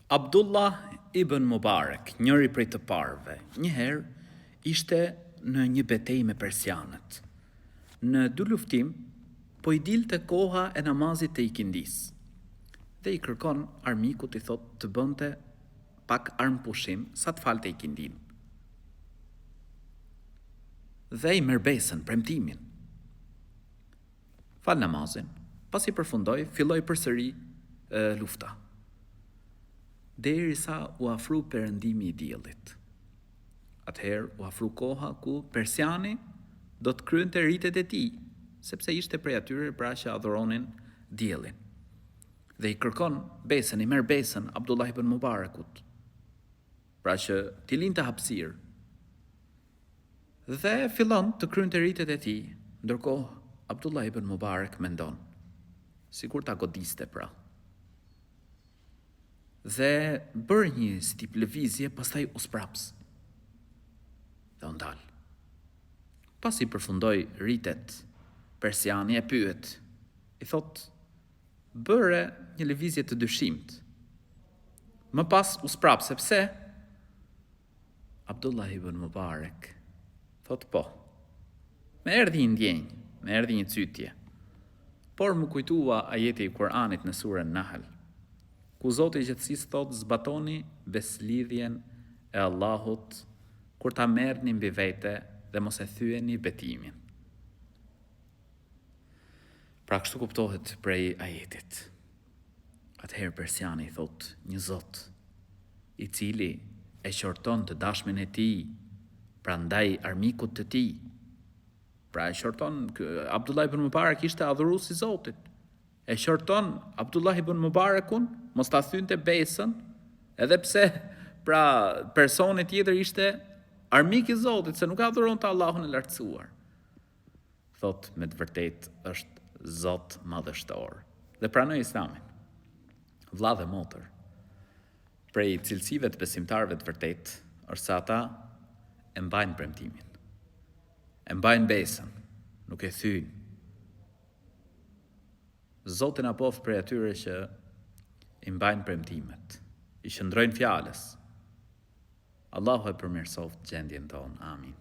Abdullah ibn Mubarak, njëri prej të parëve, njëherë ishte në një betejë me persianët. Në dy luftim, po i dilte koha e namazit të ikindis. Dhe i kërkon armikut, i thot të bënte pak armpushim sa të falte ikindin. Dhe i merr besën, premtimin. Fal namazin, pas i përfundoi, filloi përsëri lufta. Derisa u afru perëndimi i diellit. Atëherë u afru koha ku persiani do të kryente ritet e tij, sepse ishte prej atyre pra që adhuronin diellin. Dhe i kërkon besën, i merr besën Abdullah ibn Mubarakut, pra që t'i linte hapësirë. Dhe fillon të kryente ritet e tij, ndërkohë Abdullah ibn Mubarak mendon, sikur ta godiste pra. Dhe bërë një si tip lëvizje, pastaj u spraps. Dhe u ndal. Pas i përfundoi ritet, persiani e pyet. I thot, bëre një lëvizje të dyshimt. Më pas u sprap, sepse Abdullah ibn Mubarak thot po. Me erdhi një ndjenjë, me erdhi një cytje. Por më kujtua ajeti i Kur'anit në surën Nahl, ku Zoti i Gjithësisë thot, zbatoni beslidhjen e Allahut kur ta merrni mbi vete dhe mos e thyeni betimin. Pra kështu kuptohet prej ajetit. Atëherë persiani i thot, një Zot i cili e qorton të dashmin e tij, prandaj armikut të tij. Pra e qorton, Abdullah ibn Mubarak ishte adhurues i Zotit. E qorton Abdullah ibn Mubarakun mos ta thynte besën, edhe pse pra personi tjetër ishte armik i Zotit, se nuk adhuronte Allahun e lartësuar. Thot, me të vërtetë është Zot madhështor. Dhe pranoi Islamin. Vlla dhe motër, prej cilësive të besimtarëve të vërtetë është se ata e mbajnë premtimin. E mbajnë besën, nuk e thyjnë. Zoti na poft prej atyre që i mbajnë premtimet, i qëndrojnë fjalës. Allahu e përmirësoft gjendjen tonë. Amin.